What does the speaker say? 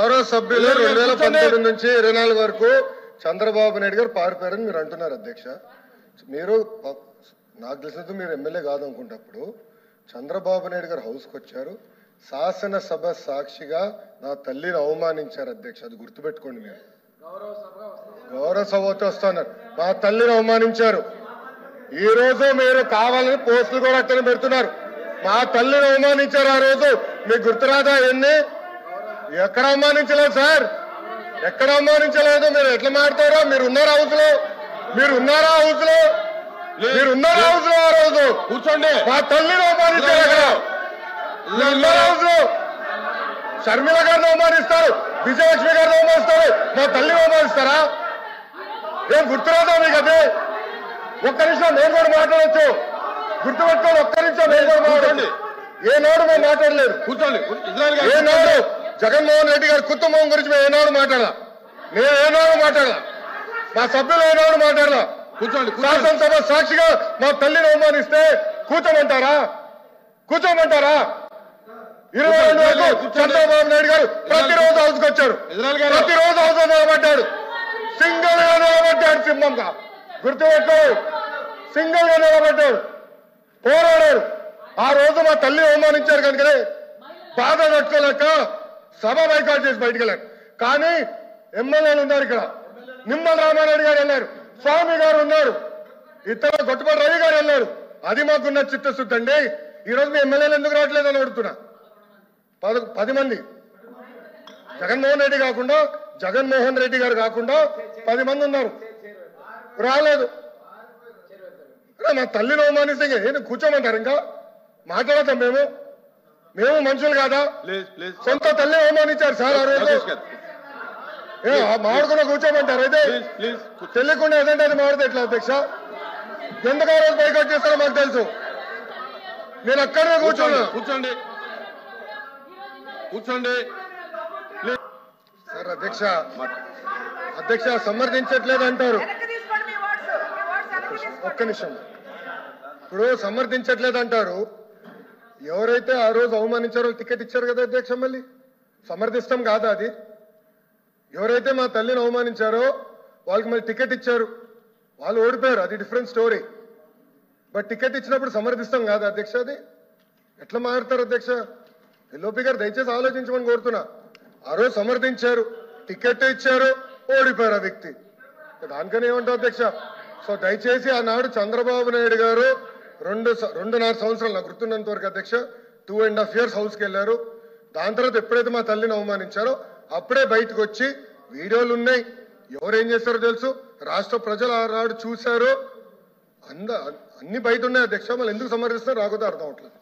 గౌరవ సభ్యులు 2019 నుంచి 24 వరకు చంద్రబాబు నాయుడు గారు పారిపోయారని మీరు అంటున్నారు అధ్యక్ష. మీరు నాకు తెలిసినంత మీరు ఎమ్మెల్యే కాదనుకుంటప్పుడు చంద్రబాబు నాయుడు గారు హౌస్కి వచ్చారు, శాసనసభ సాక్షిగా నా తల్లిని అవమానించారు అధ్యక్ష. అది గుర్తుపెట్టుకోండి. మీరు గౌరవ సభతో వస్తున్నారు, మా తల్లిని అవమానించారు. ఈ రోజు మీరు కావాలని పోస్టులు కూడా అక్కడ పెడుతున్నారు. మా తల్లిని అవమానించారు ఆ రోజు, మీకు గుర్తురాదా? ఎన్ని ఎక్కడ అవమానించలేదు సార్, ఎక్కడ అవమానించలేదు. మీరు ఎట్లా మాట్లాడారో, మీరు ఉన్నారా హౌస్ లో? మీరు ఉన్నారా హౌస్ లో? మీరు ఉన్నారా హౌస్ లో? ఆ రోజు కూర్చోండి. మా తల్లిని అవమానించారు అక్కడ. ఉన్నారా హౌస్ లో? షర్మిల గారిని అవమానిస్తారు, విజయలక్ష్మి గారిని అవమానిస్తారు, మా తల్లిని అవమానిస్తారా? ఏం గుర్తురాదా మీకు? అదే ఒక్క నిమిషం నేను కూడా మాట్లాడచ్చు, గుర్తుపెట్టుకోండి. ఒక్క నిమిషం నేను కూడా మాట్లాడండి. ఏనాడు మేము మాట్లాడలేదు. కూర్చోండి. ఏనాడు జగన్మోహన్ రెడ్డి గారి కుటుంబం గురించి మేము ఏనాడు మాట్లాడాల? నేను ఏనాడు మాట్లాడాల? మా సభ్యులు ఏనాడు మాట్లాడాల? కూర్చోండి. శాసనసభ సాక్షిగా మా తల్లిని అవమానిస్తే కూర్చోమంటారా? కూర్చోమంటారా? 22 వరకు చంద్రబాబు నాయుడు గారు ప్రతిరోజు హౌస్కి వచ్చారు, ప్రతిరోజు హౌస్ నిలబడ్డాడు, సింగిల్ గా నిలబడ్డాడు. సింహంగా గుర్తుపెట్టు, సింగిల్ గా నిలబడ్డాడు, పోరాడారు. ఆ రోజు మా తల్లి అవమానించారు కనుకనే బాధ తట్టుకోలేక సభ బైకాట్ చేసి బయటికి వెళ్ళారు. కానీ ఎమ్మెల్యేలు ఉన్నారు ఇక్కడ. నిమ్మల రామారెడ్డి గారు వెళ్ళారు, స్వామి గారు ఉన్నారు, ఇతర గొట్టుపాటి రవి గారు వెళ్ళారు. అది మాకున్న చిత్తశుద్ధి అండి. ఈ రోజు మీ ఎమ్మెల్యేలు ఎందుకు రావట్లేదు అని అడుగుతున్నా. 10 మంది జగన్మోహన్ రెడ్డి గారు కాకుండా 10 మంది ఉన్నారు, రాలేదు. మా తల్లిని అవమానిస్తే ఏంటి కూర్చోమంటారు? ఇంకా మాట్లాడతాం మేము మనుషులు కాదా? సొంత తల్లి అవమానించారు సార్ ఆ రోజు. మాడుకున్న కూర్చోమంటారు. అయితే తెలియకుండా ఏదంటే అది మాడితే ఎట్లా అధ్యక్ష? ఎందుకు ఆ రోజు బైకాట్ చేస్తారో మాకు తెలుసు. నేను అక్కడే కూర్చోండి సార్. అధ్యక్ష సమర్థించట్లేదు అంటారు. ఒక్క నిమిషం. ఇప్పుడు సమర్థించట్లేదు అంటారు. ఎవరైతే ఆ రోజు అవమానించారో టికెట్ ఇచ్చారు కదా అధ్యక్ష. మళ్ళీ సమర్థిస్తాం కాదా అది? ఎవరైతే మా తల్లిని అవమానించారో వాళ్ళకి మళ్ళీ టికెట్ ఇచ్చారు, వాళ్ళు ఓడిపోయారు, అది డిఫరెంట్ స్టోరీ. బట్ టికెట్ ఇచ్చినప్పుడు సమర్థిస్తాం కాదా అధ్యక్ష? అది ఎట్లా మారుతారు అధ్యక్ష? ఎల్ఓపి గారు దయచేసి ఆలోచించమని కోరుతున్నా. ఆ రోజు సమర్థించారు, టికెట్ ఇచ్చారు, ఓడిపోయారు ఆ వ్యక్తి. దానికని ఏమంటారు అధ్యక్ష? సో దయచేసి ఆనాడు చంద్రబాబు నాయుడు గారు 2.5 సంవత్సరాలు నాకు గుర్తున్నంత వరకు అధ్యక్ష 2.5 years హౌస్కి వెళ్ళారు. దాని తర్వాత ఎప్పుడైతే మా తల్లిని అవమానించారో అప్పుడే బయటకు వచ్చి వీడియోలు ఉన్నాయి, ఎవరేం చేస్తారో తెలుసు, రాష్ట్ర ప్రజలు ఆనాడు చూశారు, అన్ని బయట ఉన్నాయి అధ్యక్ష. మళ్ళీ ఎందుకు సమర్థిస్తారో రాకపోతే అర్థం అవట్లేదు.